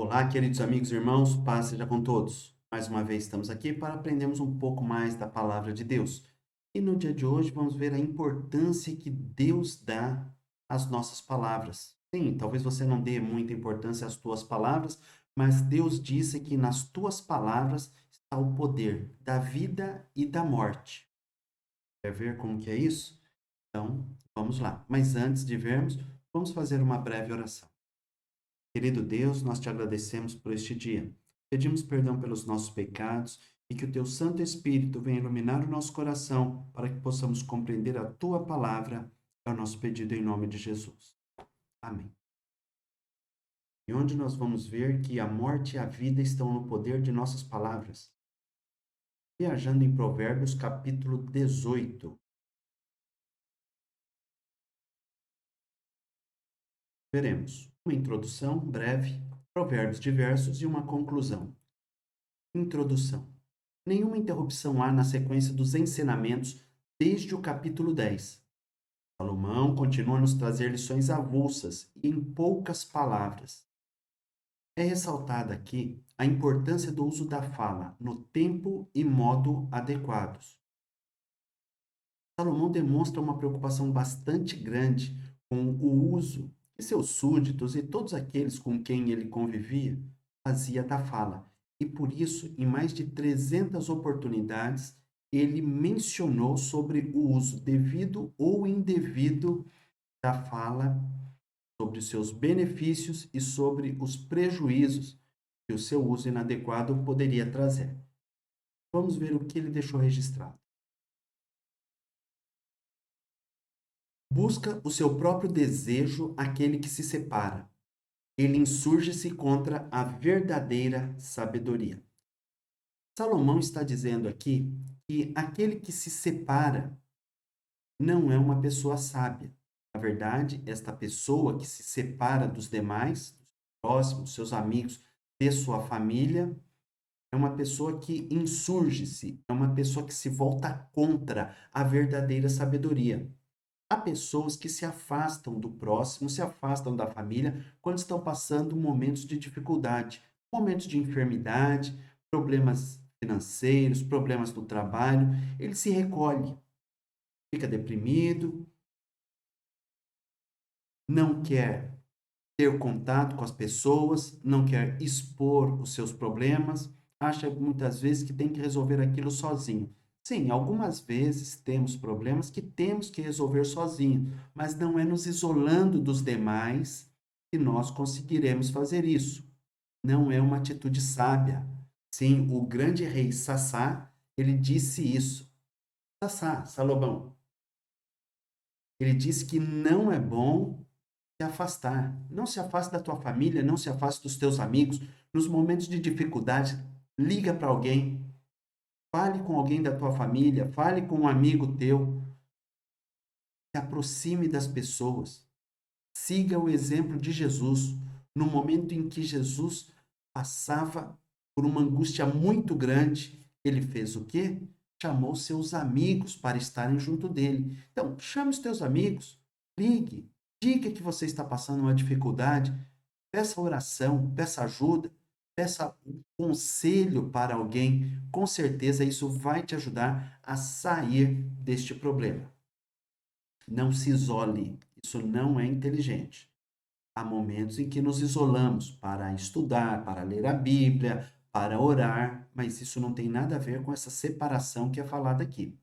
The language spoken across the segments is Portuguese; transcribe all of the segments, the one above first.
Olá, queridos amigos e irmãos, paz seja com todos. Mais uma vez estamos aqui para aprendermos um pouco mais da palavra de Deus. E no dia de hoje vamos ver a importância que Deus dá às nossas palavras. Sim, talvez você não dê muita importância às tuas palavras, mas Deus disse que nas tuas palavras está o poder da vida e da morte. Quer ver como que é isso? Então, vamos lá. Mas antes de vermos, vamos fazer uma breve oração. Querido Deus, nós te agradecemos por este dia. Pedimos perdão pelos nossos pecados e que o teu Santo Espírito venha iluminar o nosso coração para que possamos compreender a tua palavra. É o nosso pedido em nome de Jesus. Amém. E onde nós vamos ver que a morte e a vida estão no poder de nossas palavras. Viajando em Provérbios, capítulo 18. Veremos uma introdução breve, provérbios diversos e uma conclusão. Introdução. Nenhuma interrupção há na sequência dos ensinamentos desde o capítulo 10. Salomão continua a nos trazer lições avulsas e em poucas palavras. É ressaltada aqui a importância do uso da fala no tempo e modo adequados. Salomão demonstra uma preocupação bastante grande com o uso que seus súditos e todos aqueles com quem ele convivia fazia da fala. E por isso, em mais de 300 oportunidades, ele mencionou sobre o uso devido ou indevido da fala, sobre os seus benefícios e sobre os prejuízos que o seu uso inadequado poderia trazer. Vamos ver o que ele deixou registrado. Busca o seu próprio desejo aquele que se separa. Ele insurge-se contra a verdadeira sabedoria. Salomão está dizendo aqui que aquele que se separa não é uma pessoa sábia. Na verdade, esta pessoa que se separa dos demais, dos próximos, seus amigos, de sua família, é uma pessoa que insurge-se, é uma pessoa que se volta contra a verdadeira sabedoria. Há pessoas que se afastam do próximo, se afastam da família quando estão passando momentos de dificuldade, momentos de enfermidade, problemas financeiros, problemas no trabalho. Ele se recolhe, fica deprimido, não quer ter contato com as pessoas, não quer expor os seus problemas, acha muitas vezes que tem que resolver aquilo sozinho. Sim, algumas vezes temos problemas que temos que resolver sozinho, mas não é nos isolando dos demais que nós conseguiremos fazer isso. Não é uma atitude sábia. Sim, o grande rei Sassá, ele disse isso. Sassá, Salomão, ele disse que não é bom se afastar. Não se afaste da tua família, não se afaste dos teus amigos. Nos momentos de dificuldade, liga para alguém, fale com alguém da tua família, fale com um amigo teu, se aproxime das pessoas. Siga o exemplo de Jesus. No momento em que Jesus passava por uma angústia muito grande, ele fez o quê? Chamou seus amigos para estarem junto dele. Então, chame os teus amigos, ligue, diga que você está passando uma dificuldade, peça oração, peça ajuda, peça um conselho para alguém. Com certeza isso vai te ajudar a sair deste problema. Não se isole, isso não é inteligente. Há momentos em que nos isolamos para estudar, para ler a Bíblia, para orar, mas isso não tem nada a ver com essa separação que é falada aqui.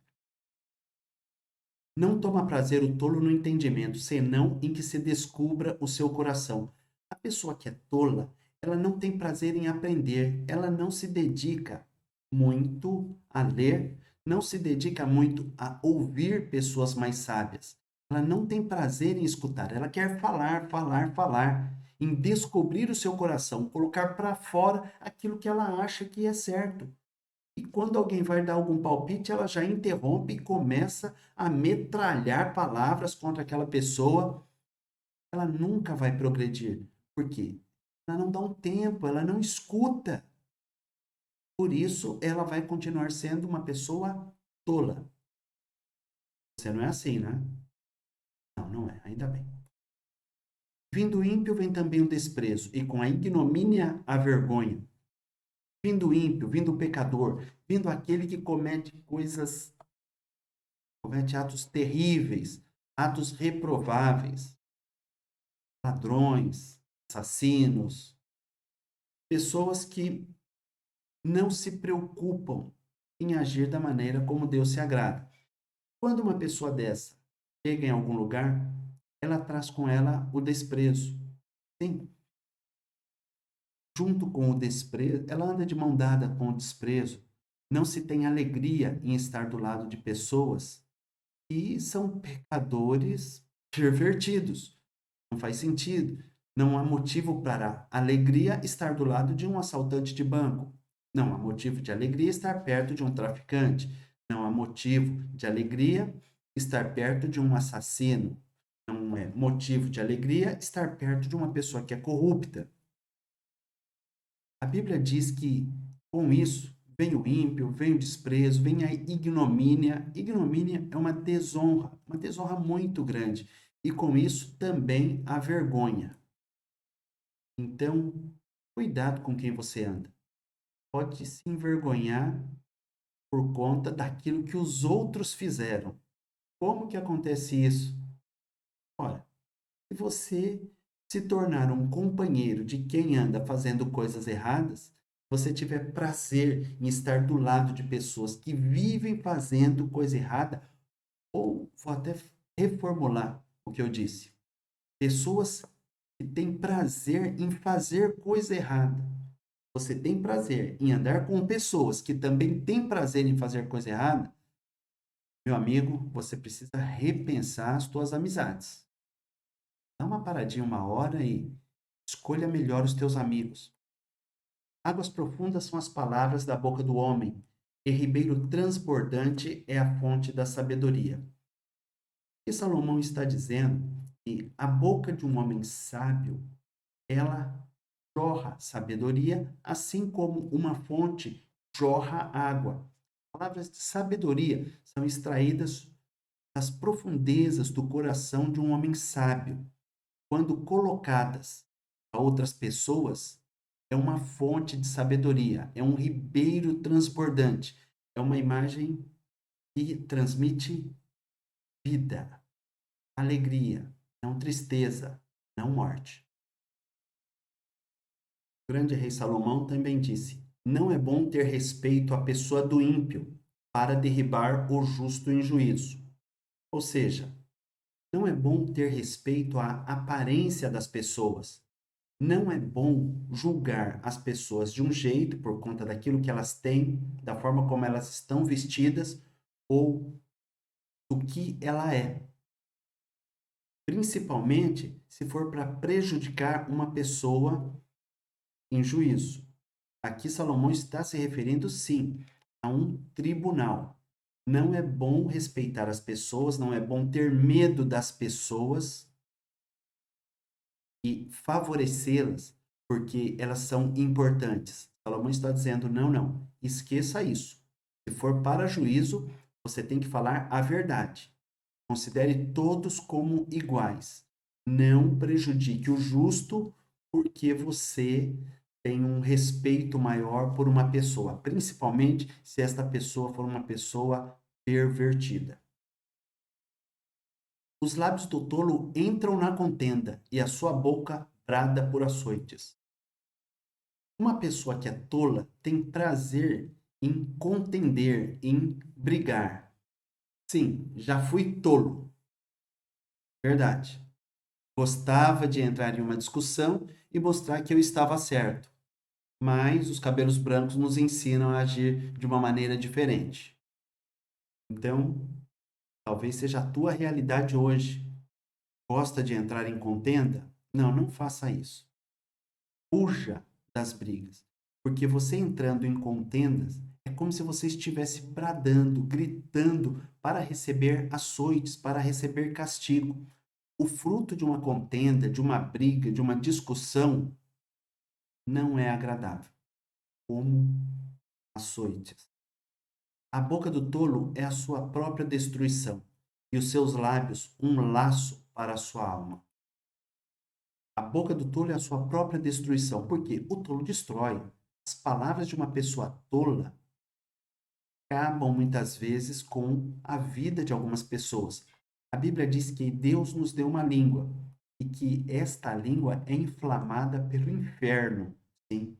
Não toma prazer o tolo no entendimento, senão em que se descubra o seu coração. A pessoa que é tola, ela não tem prazer em aprender, ela não se dedica muito a ler, não se dedica muito a ouvir pessoas mais sábias. Ela não tem prazer em escutar, ela quer falar, falar, falar, em descobrir o seu coração, colocar para fora aquilo que ela acha que é certo. E quando alguém vai dar algum palpite, ela já interrompe e começa a metralhar palavras contra aquela pessoa. Ela nunca vai progredir. Por quê? Ela não dá um tempo, ela não escuta. Por isso, ela vai continuar sendo uma pessoa tola. Você não é assim, né? Não, não é, ainda bem. Vindo o ímpio vem também o desprezo, e com a ignomínia a vergonha. Vindo o ímpio, vindo o pecador, vindo aquele que comete atos terríveis, atos reprováveis, ladrões, assassinos, pessoas que não se preocupam em agir da maneira como Deus se agrada. Quando uma pessoa dessa chega em algum lugar, ela traz com ela o desprezo. Sim, junto com o desprezo, ela anda de mão dada com o desprezo. Não se tem alegria em estar do lado de pessoas que são pecadores pervertidos. Não faz sentido. Não há motivo para alegria estar do lado de um assaltante de banco. Não há motivo de alegria estar perto de um traficante. Não há motivo de alegria estar perto de um assassino. Não é motivo de alegria estar perto de uma pessoa que é corrupta. A Bíblia diz que com isso vem o ímpio, vem o desprezo, vem a ignomínia. Ignomínia é uma desonra muito grande. E com isso também a vergonha. Então, cuidado com quem você anda. Pode se envergonhar por conta daquilo que os outros fizeram. Como que acontece isso? Ora, se você se tornar um companheiro de quem anda fazendo coisas erradas, você tiver prazer em estar do lado de pessoas que vivem fazendo coisa errada, ou vou até reformular o que eu disse. Pessoas que têm prazer em fazer coisa errada. Você tem prazer em andar com pessoas que também têm prazer em fazer coisa errada? Meu amigo, você precisa repensar as suas amizades. Dá uma paradinha uma hora e escolha melhor os teus amigos. Águas profundas são as palavras da boca do homem, e ribeiro transbordante é a fonte da sabedoria. E Salomão está dizendo que a boca de um homem sábio, ela jorra sabedoria, assim como uma fonte jorra água. Palavras de sabedoria são extraídas das profundezas do coração de um homem sábio. Quando colocadas a outras pessoas, é uma fonte de sabedoria, é um ribeiro transbordante, é uma imagem que transmite vida, alegria, não tristeza, não morte. O grande rei Salomão também disse: não é bom ter respeito à pessoa do ímpio para derribar o justo em juízo. Ou seja, não é bom ter respeito à aparência das pessoas. Não é bom julgar as pessoas de um jeito por conta daquilo que elas têm, da forma como elas estão vestidas ou do que ela é. Principalmente se for para prejudicar uma pessoa em juízo. Aqui Salomão está se referindo, sim, a um tribunal. Não é bom respeitar as pessoas, não é bom ter medo das pessoas e favorecê-las porque elas são importantes. Salomão está dizendo: não, não, esqueça isso. Se for para juízo, você tem que falar a verdade. Considere todos como iguais. Não prejudique o justo porque você tem um respeito maior por uma pessoa, principalmente se esta pessoa for uma pessoa pervertida. Os lábios do tolo entram na contenda e a sua boca brada por açoites. Uma pessoa que é tola tem prazer em contender, em brigar. Sim, já fui tolo. Verdade. Gostava de entrar em uma discussão e mostrar que eu estava certo. Mas os cabelos brancos nos ensinam a agir de uma maneira diferente. Então, talvez seja a tua realidade hoje. Gosta de entrar em contenda? Não, não faça isso. Fuja das brigas. Porque você entrando em contendas é como se você estivesse bradando, gritando para receber açoites, para receber castigo. O fruto de uma contenda, de uma briga, de uma discussão não é agradável, como açoites. A boca do tolo é a sua própria destruição, e os seus lábios um laço para a sua alma. A boca do tolo é a sua própria destruição. Por quê? O tolo destrói. As palavras de uma pessoa tola acabam muitas vezes com a vida de algumas pessoas. A Bíblia diz que Deus nos deu uma língua e que esta língua é inflamada pelo inferno. Sim,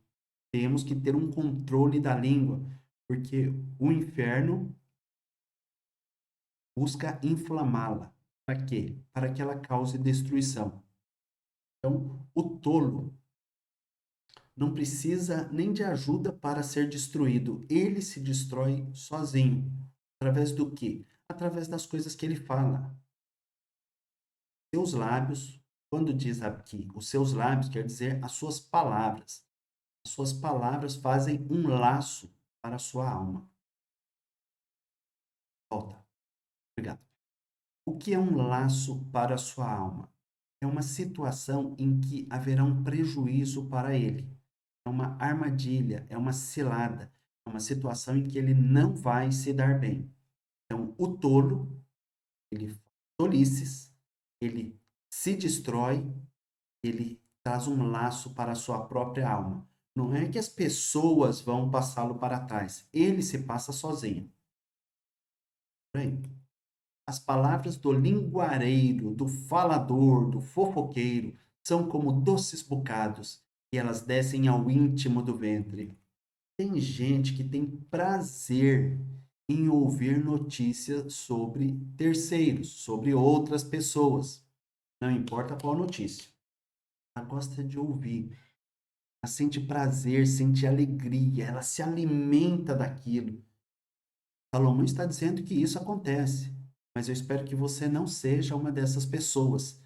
temos que ter um controle da língua, porque o inferno busca inflamá-la. Para quê? Para que ela cause destruição. Então, o tolo não precisa nem de ajuda para ser destruído. Ele se destrói sozinho. Através do quê? Através das coisas que ele fala. Seus lábios, quando diz aqui os seus lábios, quer dizer as suas palavras. As suas palavras fazem um laço para a sua alma. Volta. Obrigado. O que é um laço para a sua alma? É uma situação em que haverá um prejuízo para ele. É uma armadilha, é uma cilada, é uma situação em que ele não vai se dar bem. Então, o tolo, ele faz tolices, ele se destrói, ele traz um laço para a sua própria alma. Não é que as pessoas vão passá-lo para trás, ele se passa sozinho. Bem, as palavras do linguareiro, do falador, do fofoqueiro, são como doces bocados, e elas descem ao íntimo do ventre. Tem gente que tem prazer em ouvir notícias sobre terceiros, sobre outras pessoas. Não importa qual notícia. Ela gosta de ouvir. Ela sente prazer, sente alegria, ela se alimenta daquilo. Salomão está dizendo que isso acontece, mas eu espero que você não seja uma dessas pessoas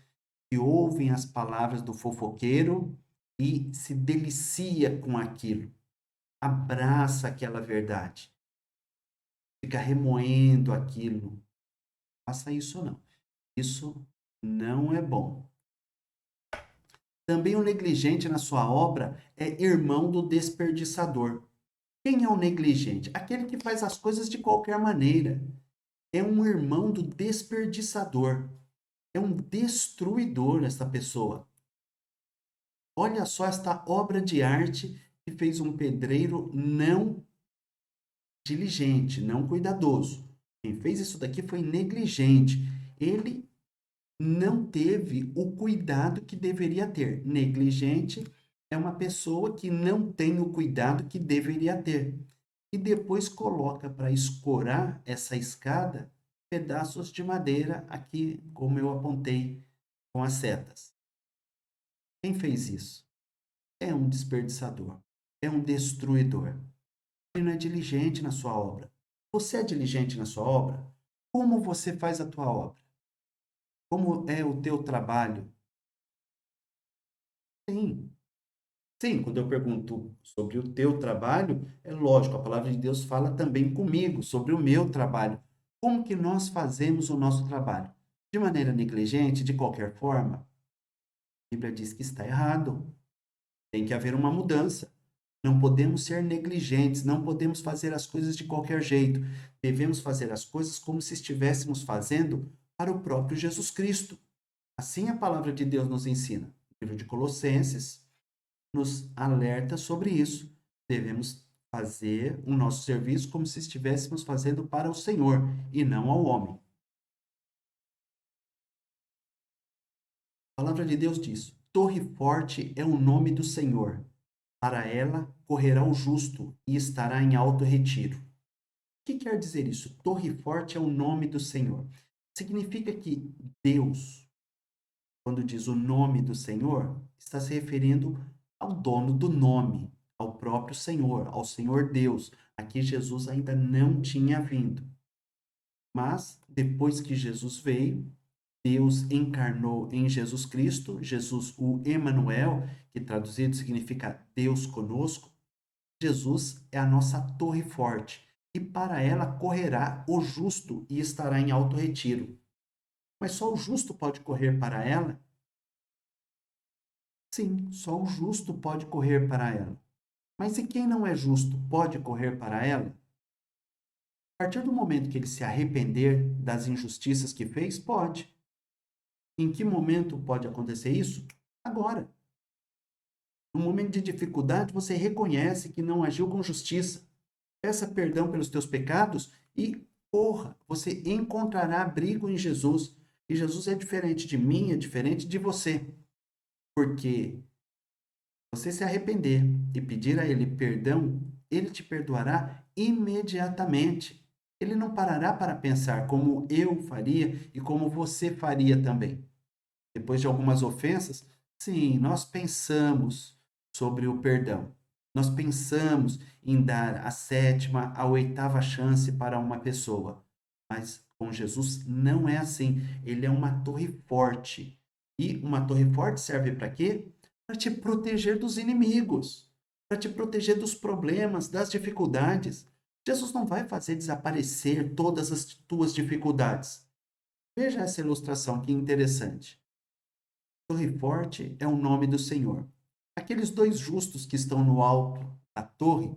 que ouvem as palavras do fofoqueiro e se delicia com aquilo, abraça aquela verdade, fica remoendo aquilo. Faça isso não. Isso não é bom. Também o negligente na sua obra é irmão do desperdiçador. Quem é o negligente? Aquele que faz as coisas de qualquer maneira. É um irmão do desperdiçador. É um destruidor essa pessoa. Olha só esta obra de arte que fez um pedreiro não diligente, não cuidadoso. Quem fez isso daqui foi negligente. Ele não teve o cuidado que deveria ter. Negligente é uma pessoa que não tem o cuidado que deveria ter. E depois coloca para escorar essa escada pedaços de madeira aqui, como eu apontei com as setas. Quem fez isso? É um desperdiçador, é um destruidor. Ele não é diligente na sua obra. Você é diligente na sua obra? Como você faz a tua obra? Como é o teu trabalho? Sim. Sim, quando eu pergunto sobre o teu trabalho, é lógico, a palavra de Deus fala também comigo sobre o meu trabalho. Como que nós fazemos o nosso trabalho? De maneira negligente, de qualquer forma? A Bíblia diz que está errado. Tem que haver uma mudança. Não podemos ser negligentes, não podemos fazer as coisas de qualquer jeito. Devemos fazer as coisas como se estivéssemos fazendo para o próprio Jesus Cristo. Assim a palavra de Deus nos ensina. O livro de Colossenses nos alerta sobre isso. Devemos fazer o nosso serviço como se estivéssemos fazendo para o Senhor e não ao homem. A palavra de Deus diz: Torre forte é o nome do Senhor. Para ela correrá o justo e estará em alto retiro. O que quer dizer isso? Torre forte é o nome do Senhor. Significa que Deus, quando diz o nome do Senhor, está se referindo ao dono do nome, ao próprio Senhor, ao Senhor Deus. Aqui Jesus ainda não tinha vindo. Mas, depois que Jesus veio, Deus encarnou em Jesus Cristo, Jesus o Emanuel, que traduzido significa Deus conosco. Jesus é a nossa torre forte, e para ela correrá o justo e estará em alto retiro. Mas só o justo pode correr para ela? Sim, só o justo pode correr para ela. Mas e quem não é justo pode correr para ela? A partir do momento que ele se arrepender das injustiças que fez, pode. Em que momento pode acontecer isso? agora. No momento de dificuldade, você reconhece que não agiu com justiça. Peça perdão pelos teus pecados e corra. Você encontrará abrigo em Jesus. E Jesus é diferente de mim, é diferente de você. Porque você se arrepender e pedir a Ele perdão, Ele te perdoará imediatamente. Ele não parará para pensar como eu faria e como você faria também. Depois de algumas ofensas, sim, nós pensamos sobre o perdão. Nós pensamos em dar a sétima, a oitava chance para uma pessoa. Mas com Jesus não é assim. Ele é uma torre forte. E uma torre forte serve para quê? Para te proteger dos inimigos, para te proteger dos problemas, das dificuldades. Jesus não vai fazer desaparecer todas as tuas dificuldades. Veja essa ilustração que interessante. Torre forte é o nome do Senhor. Aqueles dois justos que estão no alto da torre,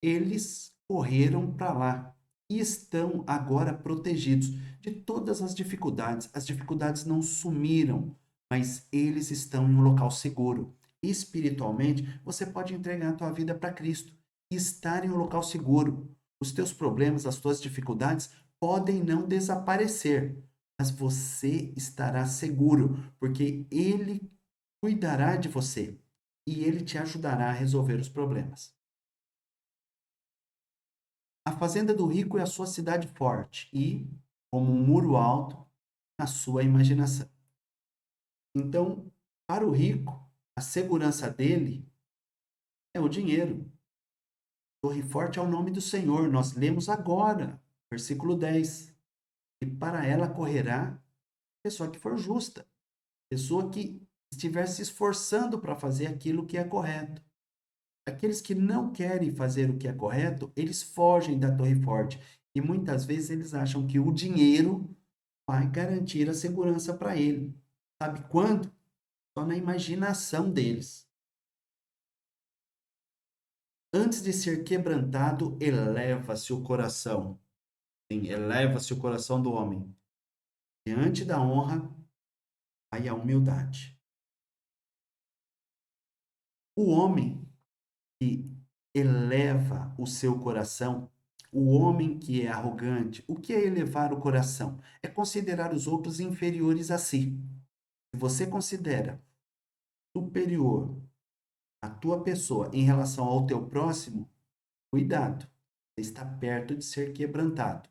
eles correram para lá e estão agora protegidos de todas as dificuldades. As dificuldades não sumiram, mas eles estão em um local seguro. Espiritualmente, você pode entregar a tua vida para Cristo e estar em um local seguro. Os teus problemas, as tuas dificuldades podem não desaparecer, mas você estará seguro, porque Ele cuidará de você e Ele te ajudará a resolver os problemas. A fazenda do rico é a sua cidade forte e, como um muro alto, a sua imaginação. Então, para o rico, a segurança dele é o dinheiro. Torre forte é o nome do Senhor. Nós lemos agora, versículo 10. E para ela correrá a pessoa que for justa, pessoa que estiver se esforçando para fazer aquilo que é correto. Aqueles que não querem fazer o que é correto, eles fogem da torre forte. E muitas vezes eles acham que o dinheiro vai garantir a segurança para ele. Sabe quando? Só na imaginação deles. Antes de ser quebrantado, eleva-se o coração. Sim, eleva-se o coração do homem. Diante da honra, vai a humildade. O homem que eleva o seu coração, o homem que é arrogante, o que é elevar o coração? É considerar os outros inferiores a si. Se você considera superior a tua pessoa em relação ao teu próximo, cuidado, você está perto de ser quebrantado.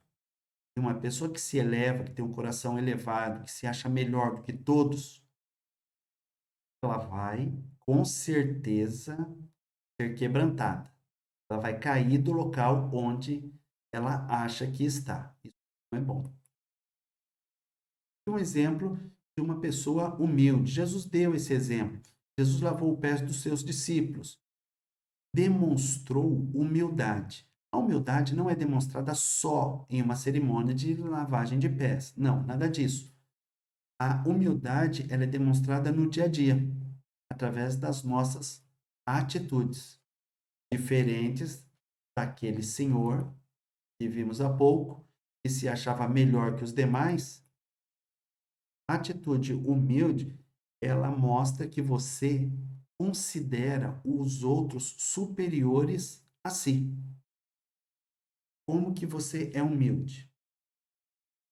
E uma pessoa que se eleva, que tem um coração elevado, que se acha melhor do que todos, ela vai, com certeza, ser quebrantada. Ela vai cair do local onde ela acha que está. Isso não é bom. Um exemplo de uma pessoa humilde. Jesus deu esse exemplo. Jesus lavou o pé dos seus discípulos. Demonstrou humildade. A humildade não é demonstrada só em uma cerimônia de lavagem de pés. Não, nada disso. A humildade ela é demonstrada no dia a dia, através das nossas atitudes, diferentes daquele senhor que vimos há pouco, que se achava melhor que os demais. A atitude humilde, ela mostra que você considera os outros superiores a si. Como que você é humilde?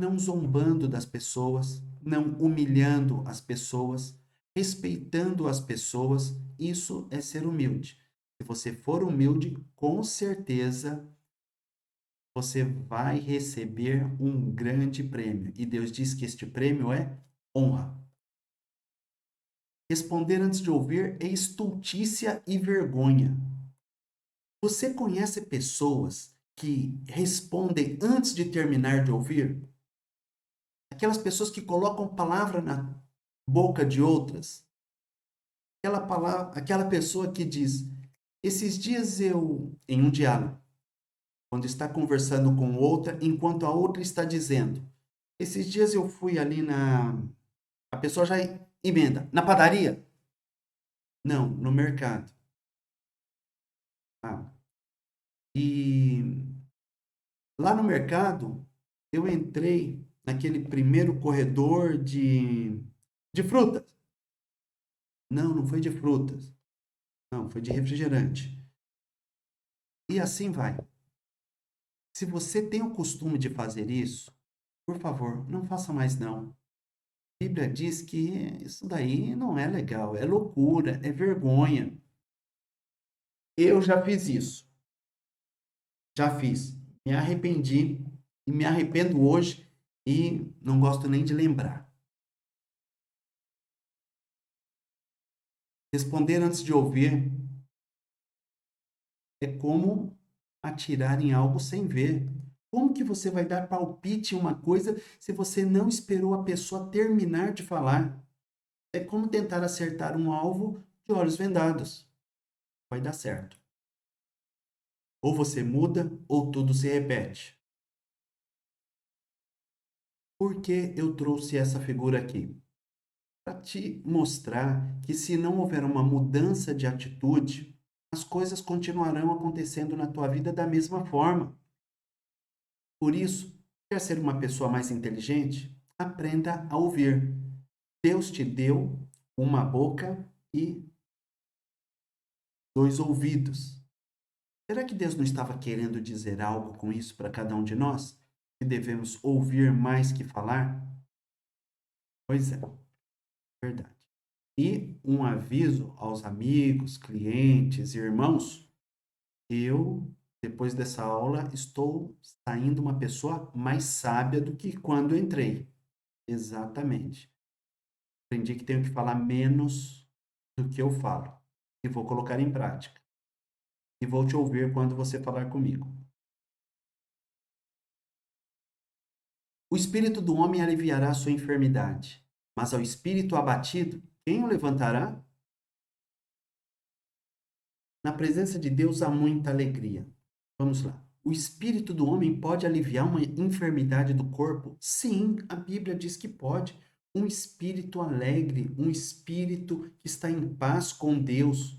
Não zombando das pessoas, não humilhando as pessoas, respeitando as pessoas, isso é ser humilde. Se você for humilde, com certeza você vai receber um grande prêmio. E Deus diz que este prêmio é honra. Responder antes de ouvir é estultícia e vergonha. Você conhece pessoas que respondem antes de terminar de ouvir? Aquelas pessoas que colocam palavra na boca de outras. Aquela pessoa que diz: esses dias eu, em um diálogo, quando está conversando com outra, enquanto a outra está dizendo: esses dias eu fui ali na. A pessoa já emenda: na padaria? Não, no mercado. Ah, e lá no mercado, eu entrei naquele primeiro corredor de frutas. Não, não foi de frutas. Não, foi de refrigerante. E assim vai. Se você tem o costume de fazer isso, por favor, não faça mais não. A Bíblia diz que isso daí não é legal, é loucura, é vergonha. Eu já fiz isso. Já fiz. Me arrependi e me arrependo hoje e não gosto nem de lembrar. Responder antes de ouvir é como atirar em algo sem ver. Como que você vai dar palpite em uma coisa se você não esperou a pessoa terminar de falar? É como tentar acertar um alvo de olhos vendados. Vai dar certo. Ou você muda ou tudo se repete. Por que eu trouxe essa figura aqui? Para te mostrar que se não houver uma mudança de atitude, as coisas continuarão acontecendo na tua vida da mesma forma. Por isso, quer ser uma pessoa mais inteligente? Aprenda a ouvir. Deus te deu uma boca e dois ouvidos. Será que Deus não estava querendo dizer algo com isso para cada um de nós? Que devemos ouvir mais que falar? Pois é, verdade. E um aviso aos amigos, clientes, irmãos: eu, depois dessa aula, estou saindo uma pessoa mais sábia do que quando entrei. Exatamente. Aprendi que tenho que falar menos do que eu falo. E vou colocar em prática. E vou te ouvir quando você falar comigo. O espírito do homem aliviará a sua enfermidade, mas ao espírito abatido, quem o levantará? Na presença de Deus há muita alegria. Vamos lá. O espírito do homem pode aliviar uma enfermidade do corpo? Sim, a Bíblia diz que pode. Um espírito alegre, um espírito que está em paz com Deus.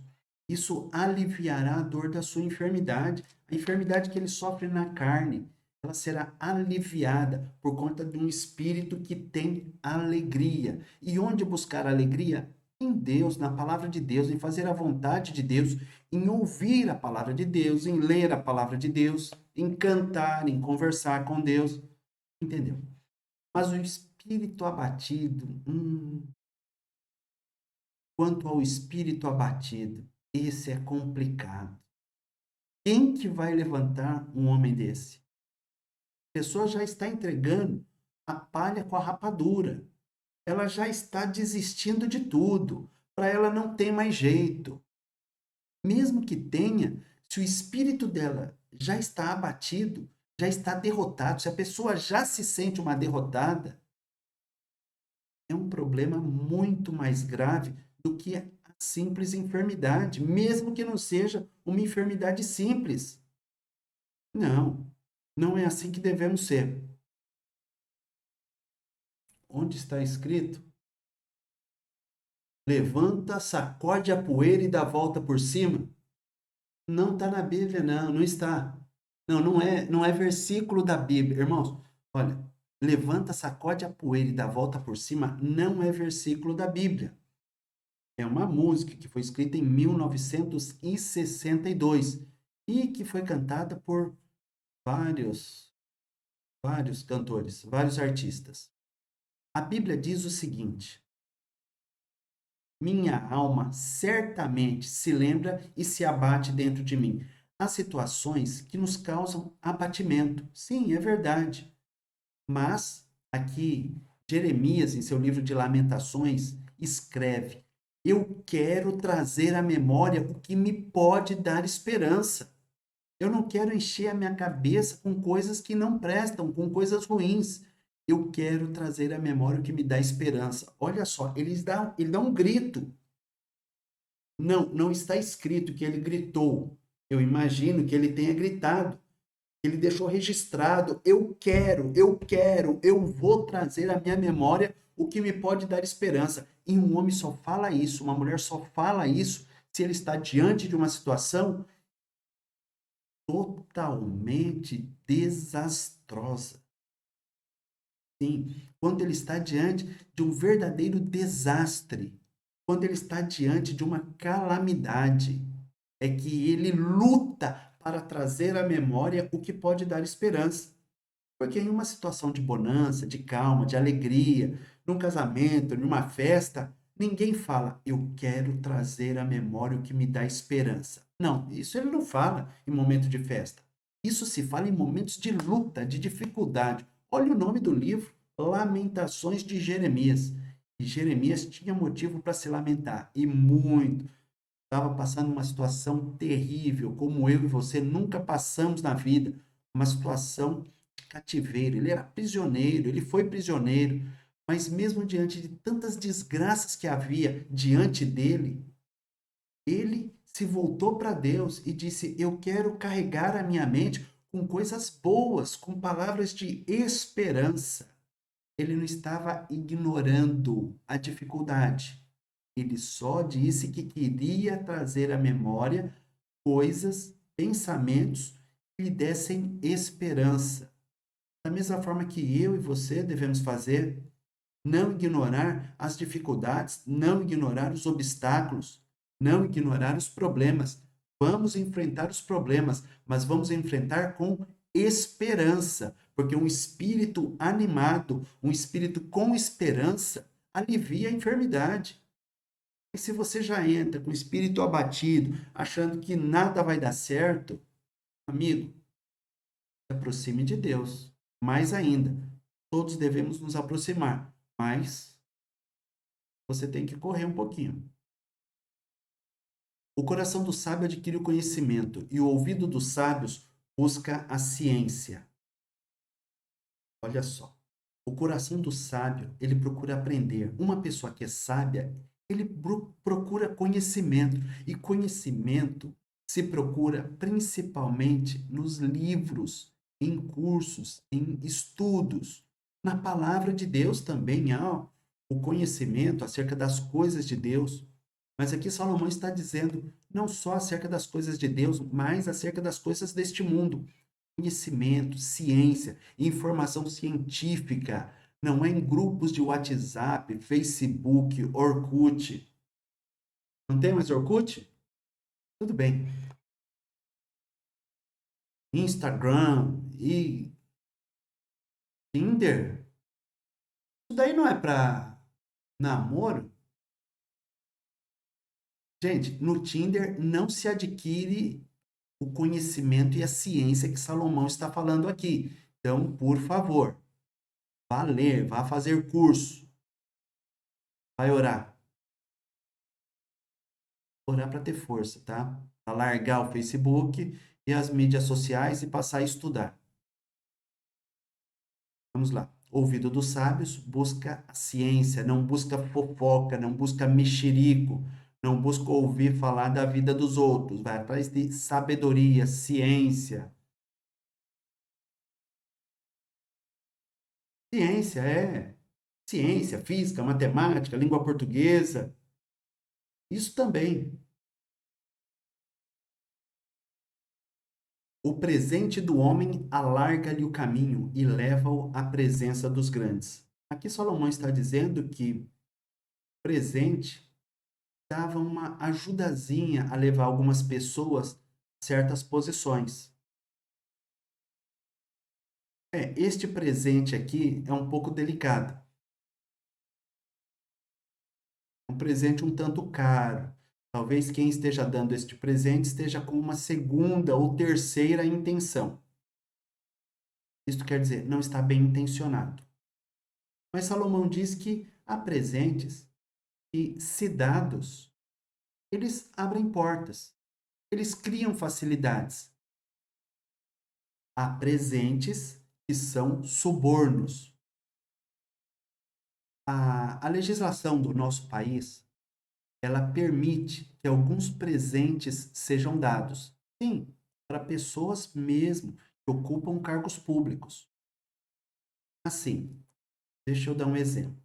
Isso aliviará a dor da sua enfermidade. A enfermidade que ele sofre na carne, ela será aliviada por conta de um espírito que tem alegria. E onde buscar alegria? Em Deus, na palavra de Deus, em fazer a vontade de Deus, em ouvir a palavra de Deus, em ler a palavra de Deus, em cantar, em conversar com Deus. Entendeu? Mas o espírito abatido, quanto ao espírito abatido, esse é complicado. Quem que vai levantar um homem desse? A pessoa já está entregando a palha com a rapadura. Ela já está desistindo de tudo. Para ela não tem mais jeito. Mesmo que tenha, se o espírito dela já está abatido, já está derrotado, se a pessoa já se sente uma derrotada, é um problema muito mais grave do que a simples enfermidade, mesmo que não seja uma enfermidade simples. Não, não é assim que devemos ser. Onde está escrito? Levanta, sacode a poeira e dá a volta por cima. Não está na Bíblia, não, não está. Não, não é versículo da Bíblia. Irmãos, olha, levanta, sacode a poeira e dá a volta por cima, não é versículo da Bíblia. É uma música que foi escrita em 1962 e que foi cantada por vários, vários cantores, vários artistas. A Bíblia diz o seguinte: minha alma certamente se lembra e se abate dentro de mim. Há situações que nos causam abatimento. Sim, é verdade. Mas aqui, Jeremias, em seu livro de Lamentações, escreve: eu quero trazer à memória o que me pode dar esperança. Eu não quero encher a minha cabeça com coisas que não prestam, com coisas ruins. Eu quero trazer à memória o que me dá esperança. Olha só, ele dá um grito. Não, não está escrito que ele gritou. Eu imagino que ele tenha gritado. Ele deixou registrado: eu vou trazer à minha memória o que me pode dar esperança. E um homem só fala isso, uma mulher só fala isso se ele está diante de uma situação totalmente desastrosa. Sim, quando ele está diante de um verdadeiro desastre. quando ele está diante de uma calamidade, é que ele luta para trazer à memória o que pode dar esperança. Porque em uma situação de bonança, de calma, de alegria, num casamento, numa festa, ninguém fala, eu quero trazer à memória o que me dá esperança. Não, isso ele não fala em momento de festa. Isso se fala em momentos de luta, de dificuldade. Olha o nome do livro, Lamentações de Jeremias. E Jeremias tinha motivo para se lamentar, e muito. Estava passando uma situação terrível, como eu e você nunca passamos na vida, uma situação de cativeiro. Ele era prisioneiro, ele foi prisioneiro, mas mesmo diante de tantas desgraças que havia diante dele, ele se voltou para Deus e disse: Eu quero carregar a minha mente com coisas boas, com palavras de esperança. Ele não estava ignorando a dificuldade. Ele só disse que queria trazer à memória coisas, pensamentos que lhe dessem esperança. Da mesma forma que eu e você devemos fazer, não ignorar as dificuldades, não ignorar os obstáculos, não ignorar os problemas. Vamos enfrentar os problemas, mas vamos enfrentar com esperança, porque um espírito animado, um espírito com esperança, alivia a enfermidade. E se você já entra com o espírito abatido, achando que nada vai dar certo, amigo, se aproxime de Deus. Mais ainda, todos devemos nos aproximar, mas você tem que correr um pouquinho. O coração do sábio adquire o conhecimento e o ouvido dos sábios busca a ciência. Olha só. O coração do sábio, ele procura aprender. Uma pessoa que é sábia, ele procura conhecimento. E conhecimento se procura principalmente nos livros, em cursos, em estudos. Na palavra de Deus também há o conhecimento acerca das coisas de Deus. Mas aqui Salomão está dizendo não só acerca das coisas de Deus, mas acerca das coisas deste mundo. Conhecimento, ciência, informação científica, não é em grupos de WhatsApp, Facebook, Orkut. Não tem mais Orkut? Tudo bem. Instagram e Tinder? Isso daí não é para namoro? Gente, no Tinder não se adquire o conhecimento e a ciência que Salomão está falando aqui. Então, por favor, vá ler, vá fazer curso, vai orar. Orar para ter força, tá? Para largar o Facebook e as mídias sociais e passar a estudar. Vamos lá. Ouvido dos sábios busca a ciência, não busca fofoca, não busca mexerico, não busca ouvir falar da vida dos outros, vai atrás de sabedoria, ciência. Ciência é ciência, física, matemática, língua portuguesa. Isso também. O presente do homem alarga-lhe o caminho e leva-o à presença dos grandes. Aqui Salomão está dizendo que presente dava uma ajudazinha a levar algumas pessoas a certas posições. Este presente aqui é um pouco delicado. Um presente um tanto caro. Talvez quem esteja dando este presente esteja com uma segunda ou terceira intenção. Isto quer dizer, não está bem intencionado. Mas Salomão diz que há presentes que, se dados, eles abrem portas, eles criam facilidades. Há presentes que são subornos. A legislação do nosso país, ela permite que alguns presentes sejam dados. Sim, para pessoas mesmo que ocupam cargos públicos. Assim, deixa eu dar um exemplo.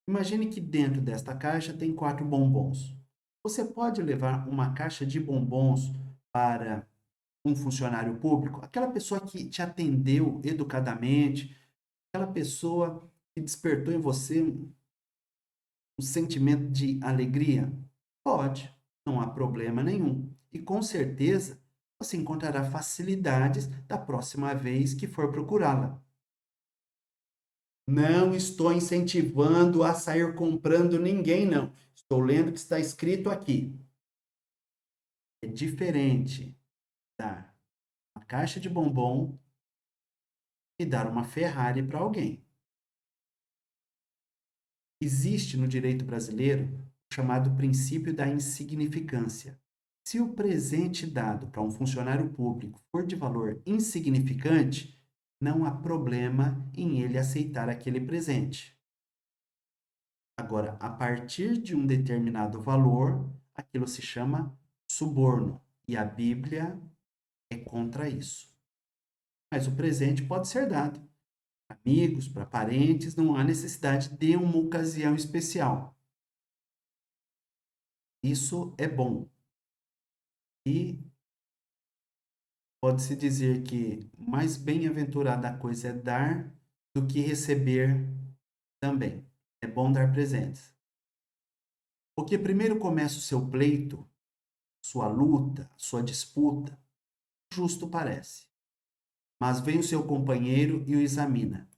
Imagine que dentro desta caixa tem 4 bombons. Você pode levar uma caixa de bombons para um funcionário público, aquela pessoa que te atendeu educadamente, aquela pessoa que despertou em você um sentimento de alegria? Pode, não há problema nenhum. E com certeza você encontrará facilidades da próxima vez que for procurá-la. Não estou incentivando a sair comprando ninguém, não. Estou lendo o que está escrito aqui. É diferente dar uma caixa de bombom e dar uma Ferrari para alguém. Existe no direito brasileiro o chamado princípio da insignificância. Se o presente dado para um funcionário público for de valor insignificante, não há problema em ele aceitar aquele presente. Agora, a partir de um determinado valor, aquilo se chama suborno. E a Bíblia é contra isso. Mas o presente pode ser dado para amigos, para parentes, não há necessidade de uma ocasião especial. Isso é bom. E pode-se dizer que mais bem-aventurada a coisa é dar do que receber também. É bom dar presentes. Porque primeiro começa o seu pleito, sua luta, sua disputa, justo parece. Mas vem o seu companheiro e o examina.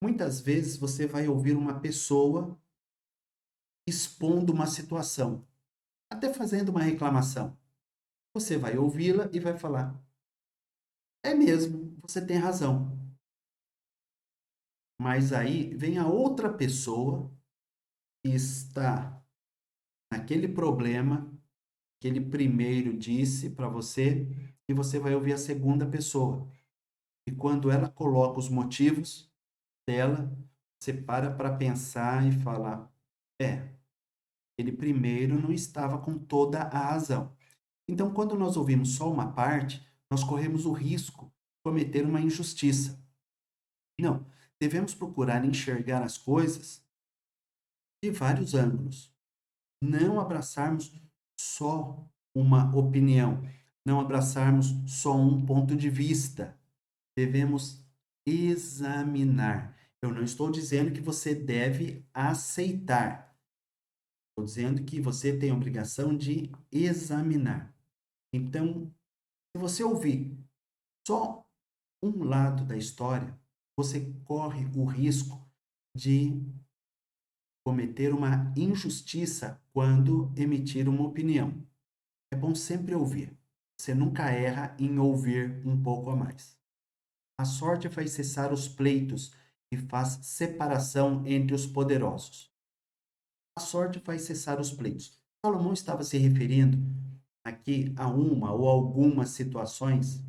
Muitas vezes você vai ouvir uma pessoa expondo uma situação, até fazendo uma reclamação. Você vai ouvi-la e vai falar: é mesmo, você tem razão. Mas aí vem a outra pessoa que está naquele problema que ele primeiro disse para você, e você vai ouvir a segunda pessoa. E quando ela coloca os motivos dela, você para pensar e fala: é, ele primeiro não estava com toda a razão. Então, quando nós ouvimos só uma parte, nós corremos o risco de cometer uma injustiça. Não, devemos procurar enxergar as coisas de vários ângulos. Não abraçarmos só uma opinião, não abraçarmos só um ponto de vista. Devemos examinar. Eu não estou dizendo que você deve aceitar. Estou dizendo que você tem a obrigação de examinar. Então, se você ouvir só um lado da história, você corre o risco de cometer uma injustiça quando emitir uma opinião. É bom sempre ouvir. Você nunca erra em ouvir um pouco a mais. A sorte faz cessar os pleitos e faz separação entre os poderosos. A sorte faz cessar os pleitos. Salomão estava se referindo aqui a uma ou algumas situações,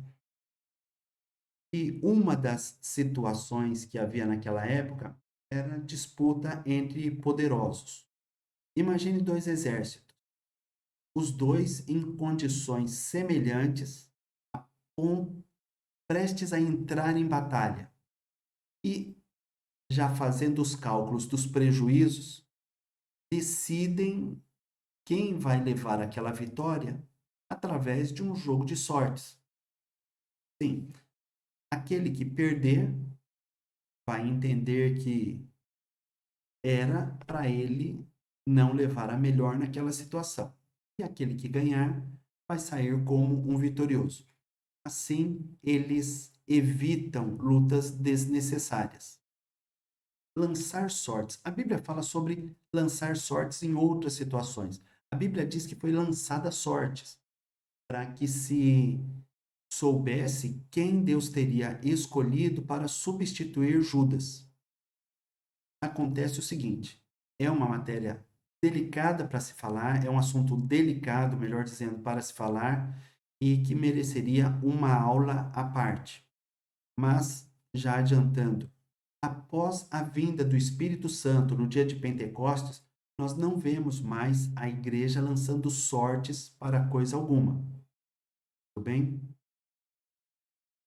e uma das situações que havia naquela época era disputa entre poderosos. Imagine dois exércitos, os dois em condições semelhantes, prestes a entrar em batalha. E, já fazendo os cálculos dos prejuízos, decidem quem vai levar aquela vitória através de um jogo de sortes. Sim, aquele que perder vai entender que era para ele não levar a melhor naquela situação. E aquele que ganhar vai sair como um vitorioso. Assim, eles evitam lutas desnecessárias. Lançar sortes. A Bíblia fala sobre lançar sortes em outras situações. A Bíblia diz que foi lançada sortes para que se soubesse quem Deus teria escolhido para substituir Judas. Acontece o seguinte: é uma matéria delicada para se falar, é um assunto delicado, melhor dizendo, para se falar, e que mereceria uma aula à parte. Mas, já adiantando, após a vinda do Espírito Santo no dia de Pentecostes, nós não vemos mais a igreja lançando sortes para coisa alguma. Tudo bem?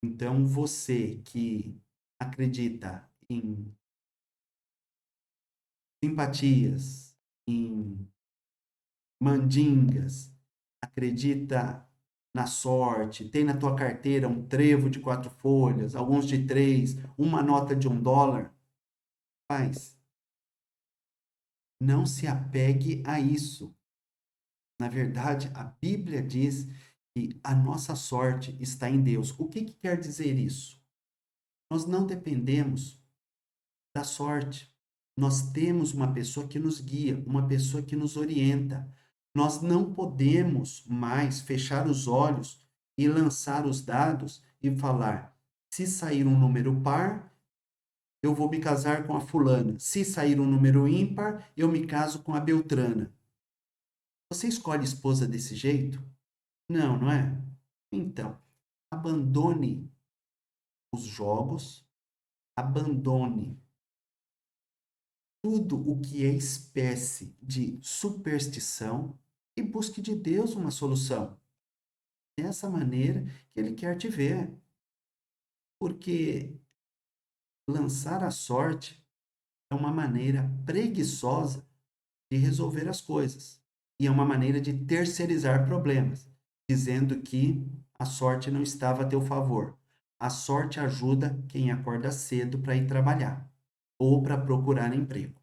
Então, você que acredita em simpatias, em mandingas, acredita na sorte, tem na tua carteira um trevo de 4 folhas, alguns de 3, uma nota de $1, faz. Não se apegue a isso. Na verdade, a Bíblia diz que a nossa sorte está em Deus. O que quer dizer isso? Nós não dependemos da sorte. Nós temos uma pessoa que nos guia, uma pessoa que nos orienta. Nós não podemos mais fechar os olhos e lançar os dados e falar: se sair um número par, eu vou me casar com a fulana. Se sair um número ímpar, eu me caso com a Beltrana. Você escolhe esposa desse jeito? Não, não é? Então, abandone os jogos, abandone tudo o que é espécie de superstição e busque de Deus uma solução. Dessa maneira que Ele quer te ver. Porque lançar a sorte é uma maneira preguiçosa de resolver as coisas. E é uma maneira de terceirizar problemas, dizendo que a sorte não estava a teu favor. A sorte ajuda quem acorda cedo para ir trabalhar ou para procurar emprego.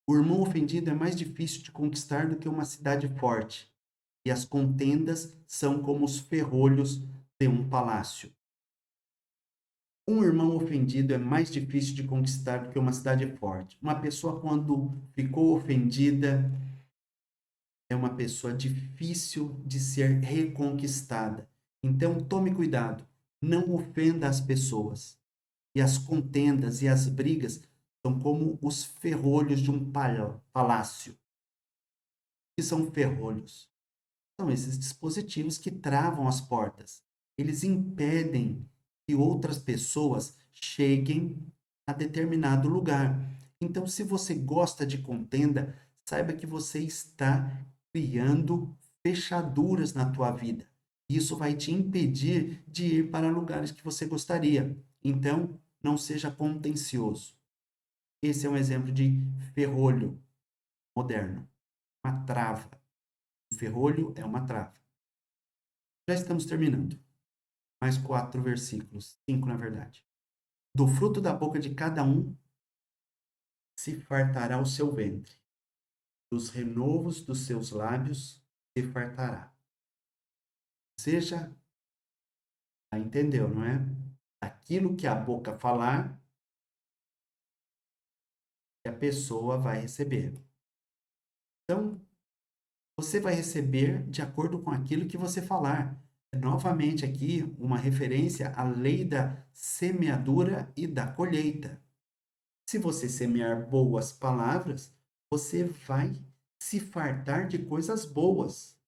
O irmão ofendido é mais difícil de conquistar do que uma cidade forte, e as contendas são como os ferrolhos de um palácio. Um irmão ofendido é mais difícil de conquistar do que uma cidade forte. Uma pessoa, quando ficou ofendida, é uma pessoa difícil de ser reconquistada. Então, tome cuidado. Não ofenda as pessoas. E as contendas e as brigas são como os ferrolhos de um palácio. O que são ferrolhos? São esses dispositivos que travam as portas. Eles impedem que outras pessoas cheguem a determinado lugar. Então, se você gosta de contenda, saiba que você está criando fechaduras na tua vida. Isso vai te impedir de ir para lugares que você gostaria. Então, não seja contencioso. Esse é um exemplo de ferrolho moderno, uma trava. O ferrolho é uma trava. Já estamos terminando. Mais 4 versículos. 5, na verdade. Do fruto da boca de cada um se fartará o seu ventre. Dos renovos dos seus lábios se fartará. Seja, já entendeu, não é? Aquilo que a boca falar, que a pessoa vai receber. Então, você vai receber de acordo com aquilo que você falar. Novamente aqui, uma referência à lei da semeadura e da colheita. Se você semear boas palavras, você vai se fartar de coisas boas.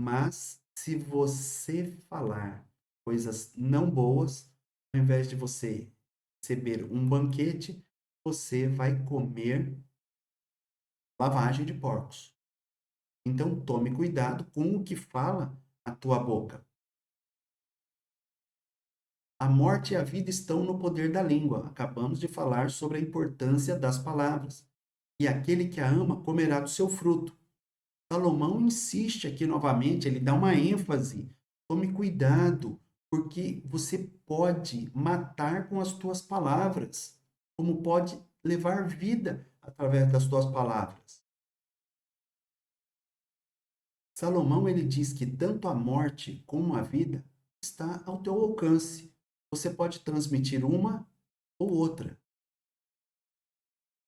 Mas se você falar coisas não boas, ao invés de você receber um banquete, você vai comer lavagem de porcos. Então tome cuidado com o que fala a tua boca. A morte e a vida estão no poder da língua. Acabamos de falar sobre a importância das palavras. E aquele que a ama comerá do seu fruto. Salomão insiste aqui novamente, ele dá uma ênfase. Tome cuidado, porque você pode matar com as tuas palavras, como pode levar vida através das tuas palavras. Salomão ele diz que tanto a morte como a vida está ao teu alcance. Você pode transmitir uma ou outra.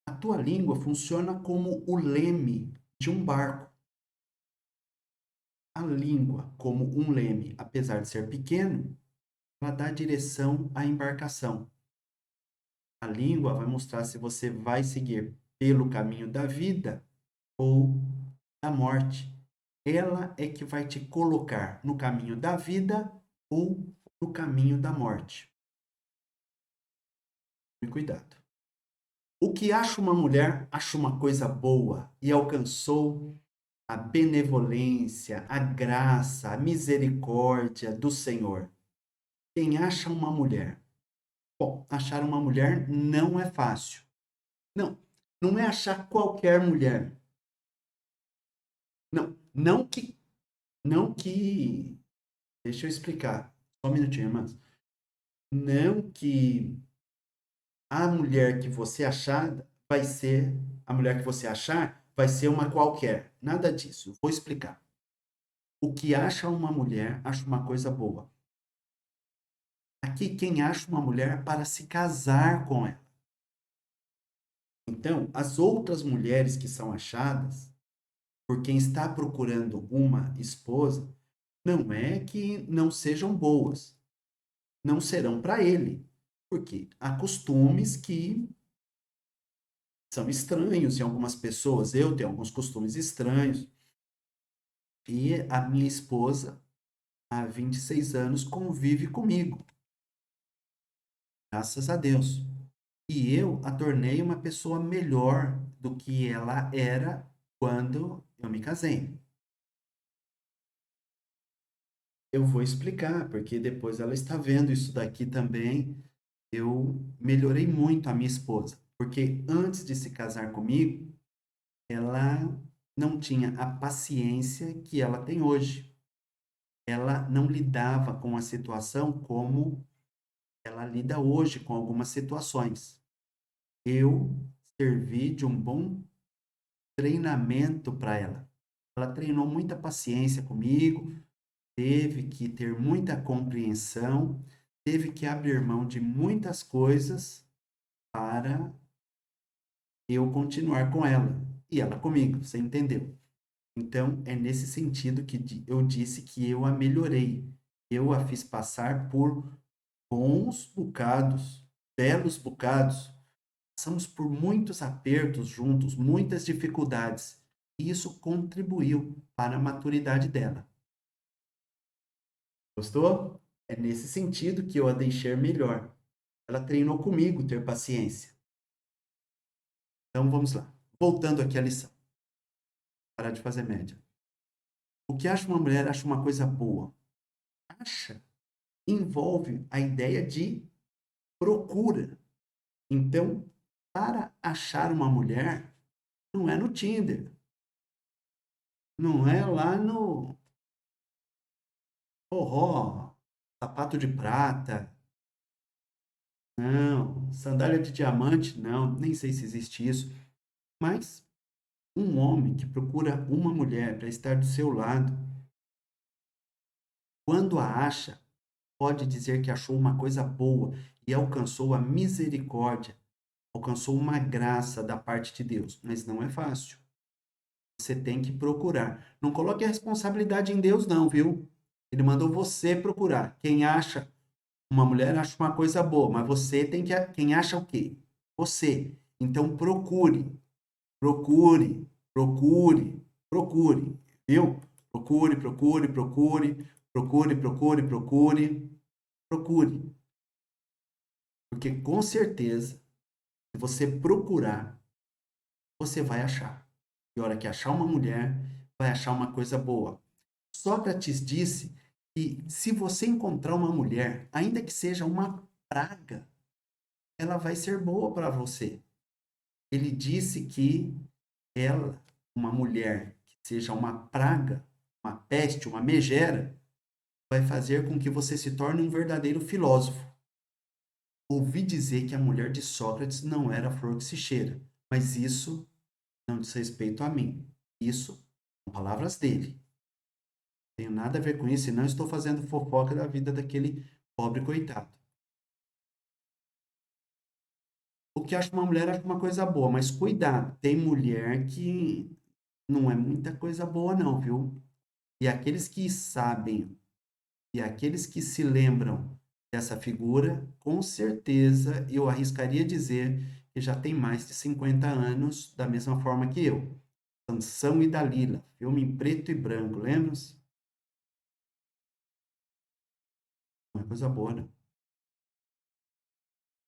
A tua língua funciona como o leme de um barco. A língua, como um leme, apesar de ser pequeno, ela dá direção à embarcação. A língua vai mostrar se você vai seguir pelo caminho da vida ou da morte. Ela é que vai te colocar no caminho da vida ou no caminho da morte. Tome cuidado. O que acha uma mulher, acha uma coisa boa e alcançou a benevolência, a graça, a misericórdia do Senhor. Quem acha uma mulher? Bom, achar uma mulher não é fácil. Não, não é achar qualquer mulher. Não, não que, deixa eu explicar. Só um minutinho, irmãs. Não que a mulher que você achar vai ser, a mulher que você achar vai ser uma qualquer. Nada disso. Vou explicar. O que acha uma mulher, acha uma coisa boa. Aqui, quem acha uma mulher para se casar com ela. Então, as outras mulheres que são achadas, por quem está procurando uma esposa, não é que não sejam boas, não serão para ele, porque há costumes que são estranhos em algumas pessoas. Eu tenho alguns costumes estranhos. E a minha esposa, há 26 anos, convive comigo, graças a Deus. E eu a tornei uma pessoa melhor do que ela era quando eu me casei. Eu vou explicar, porque depois ela está vendo isso daqui também. Eu melhorei muito a minha esposa, porque antes de se casar comigo, ela não tinha a paciência que ela tem hoje. Ela não lidava com a situação como ela lida hoje com algumas situações. Eu servi de um bom treinamento para ela. Ela treinou muita paciência comigo, teve que ter muita compreensão, teve que abrir mão de muitas coisas para eu continuar com ela e ela comigo, você entendeu? Então, é nesse sentido que eu disse que eu a melhorei. Eu a fiz passar por bons bocados, belos bocados. Passamos por muitos apertos juntos, muitas dificuldades. E isso contribuiu para a maturidade dela. Gostou? É nesse sentido que eu a deixei melhor. Ela treinou comigo ter paciência. Então vamos lá. Voltando aqui à lição. Parar de fazer média. O que acha uma mulher, acha uma coisa boa. Acha envolve a ideia de procura. Então, para achar uma mulher, não é no Tinder. Não é lá no forró, sapato de prata. Não, sandália de diamante, não, nem sei se existe isso. Mas um homem que procura uma mulher para estar do seu lado, quando a acha, pode dizer que achou uma coisa boa e alcançou a misericórdia, alcançou uma graça da parte de Deus. Mas não é fácil. Você tem que procurar. Não coloque a responsabilidade em Deus, não, viu? Ele mandou você procurar. Quem acha uma mulher acha uma coisa boa, mas você tem que. Quem acha o quê? Você. Então procure, procure, procure, procure, viu? Procure, procure, procure, procure, procure, procure, procure. Porque com certeza, se você procurar, você vai achar. E a hora que achar uma mulher, vai achar uma coisa boa. Sócrates disse que se você encontrar uma mulher, ainda que seja uma praga, ela vai ser boa para você. Ele disse que ela, uma mulher que seja uma praga, uma peste, uma megera, vai fazer com que você se torne um verdadeiro filósofo. Ouvi dizer que a mulher de Sócrates não era a flor que se cheira, mas isso não diz respeito a mim. Isso são palavras dele. Não tenho nada a ver com isso e não estou fazendo fofoca da vida daquele pobre coitado. O que acha uma mulher, acha uma coisa boa, mas cuidado, tem mulher que não é muita coisa boa não, viu? E aqueles que sabem, e aqueles que se lembram dessa figura, com certeza eu arriscaria dizer que já tem mais de 50 anos, da mesma forma que eu. Sansão e Dalila, filme em preto e branco, lembra-se? Não é coisa boa, não.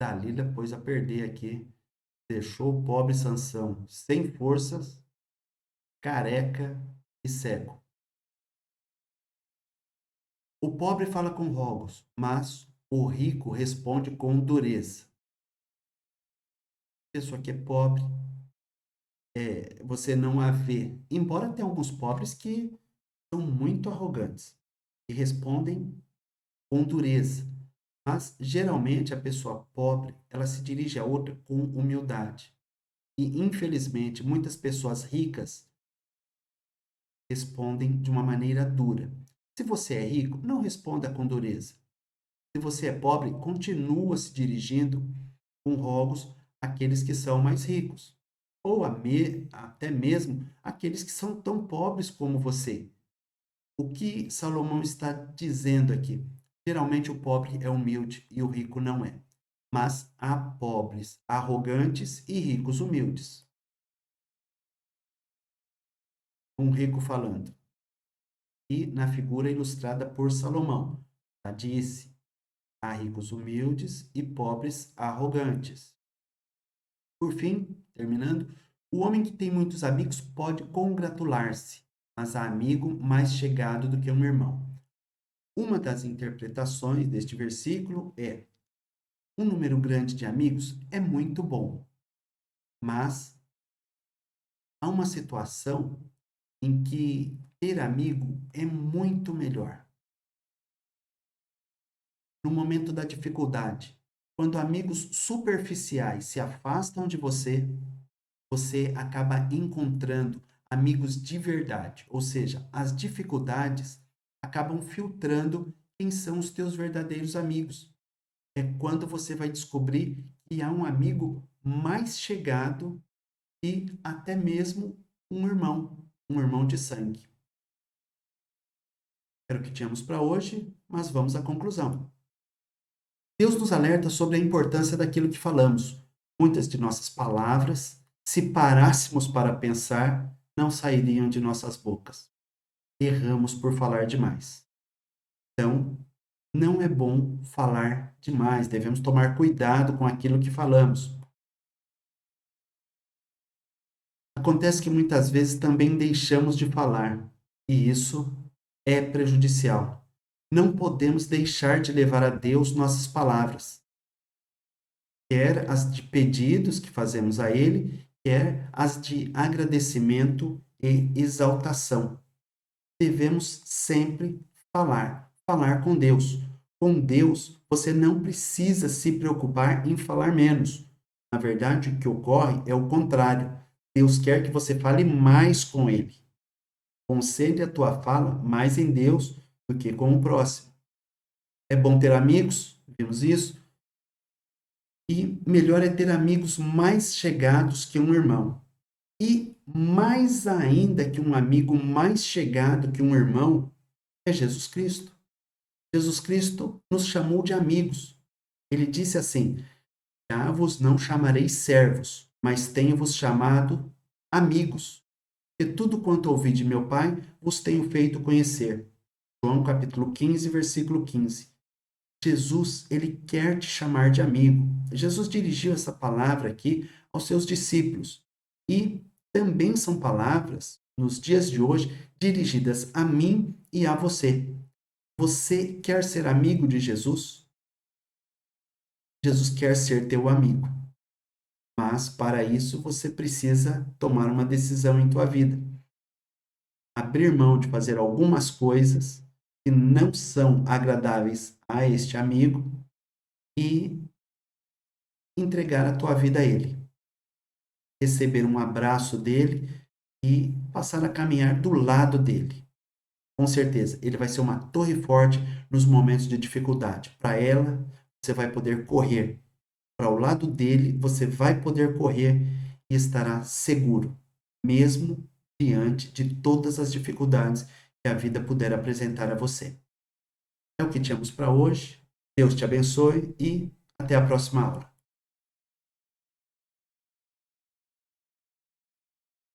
Dalila pôs a perder aqui, deixou o pobre Sansão sem forças, careca e cego. O pobre fala com rogos, mas o rico responde com dureza. A pessoa que é pobre, você não a vê. Embora tenha alguns pobres que são muito arrogantes e respondem com dureza. Mas, geralmente, a pessoa pobre, ela se dirige a outra com humildade. E, infelizmente, muitas pessoas ricas respondem de uma maneira dura. Se você é rico, não responda com dureza. Se você é pobre, continua se dirigindo com rogos àqueles que são mais ricos, ou até mesmo aqueles que são tão pobres como você. O que Salomão está dizendo aqui? Geralmente o pobre é humilde e o rico não é. Mas há pobres arrogantes e ricos humildes. Um rico falando. E na figura ilustrada por Salomão, já disse: há ricos humildes e pobres arrogantes. Por fim, terminando, o homem que tem muitos amigos pode congratular-se, mas há amigo mais chegado do que um irmão. Uma das interpretações deste versículo é: um número grande de amigos é muito bom, mas há uma situação em que ter amigo é muito melhor. No momento da dificuldade, quando amigos superficiais se afastam de você, você acaba encontrando amigos de verdade, ou seja, as dificuldades acabam filtrando quem são os teus verdadeiros amigos. É quando você vai descobrir que há um amigo mais chegado e até mesmo um irmão de sangue. Era o que tínhamos para hoje, mas vamos à conclusão. Deus nos alerta sobre a importância daquilo que falamos. Muitas de nossas palavras, se parássemos para pensar, não sairiam de nossas bocas. Erramos por falar demais. Então, não é bom falar demais, devemos tomar cuidado com aquilo que falamos. Acontece que muitas vezes também deixamos de falar, e isso é prejudicial. Não podemos deixar de levar a Deus nossas palavras, quer as de pedidos que fazemos a Ele, quer as de agradecimento e exaltação. Devemos sempre falar com Deus. Com Deus, você não precisa se preocupar em falar menos. Na verdade, o que ocorre é o contrário. Deus quer que você fale mais com Ele. Concentre a tua fala mais em Deus do que com o próximo. É bom ter amigos, vimos isso. E melhor é ter amigos mais chegados que um irmão. E mais ainda que um amigo mais chegado que um irmão é Jesus Cristo. Jesus Cristo nos chamou de amigos. Ele disse assim: já vos não chamarei servos, mas tenho-vos chamado amigos. E tudo quanto ouvi de meu Pai vos tenho feito conhecer. João capítulo 15, versículo 15. Jesus, ele quer te chamar de amigo. Jesus dirigiu essa palavra aqui aos seus discípulos. E também são palavras, nos dias de hoje, dirigidas a mim e a você. Você quer ser amigo de Jesus? Jesus quer ser teu amigo. Mas para isso você precisa tomar uma decisão em tua vida. Abrir mão de fazer algumas coisas que não são agradáveis a este amigo e entregar a tua vida a ele. Receber um abraço dele e passar a caminhar do lado dele. Com certeza, ele vai ser uma torre forte nos momentos de dificuldade. Para ela, você vai poder correr. Para o lado dele, você vai poder correr e estará seguro, mesmo diante de todas as dificuldades que a vida puder apresentar a você. É o que tínhamos para hoje. Deus te abençoe e até a próxima aula.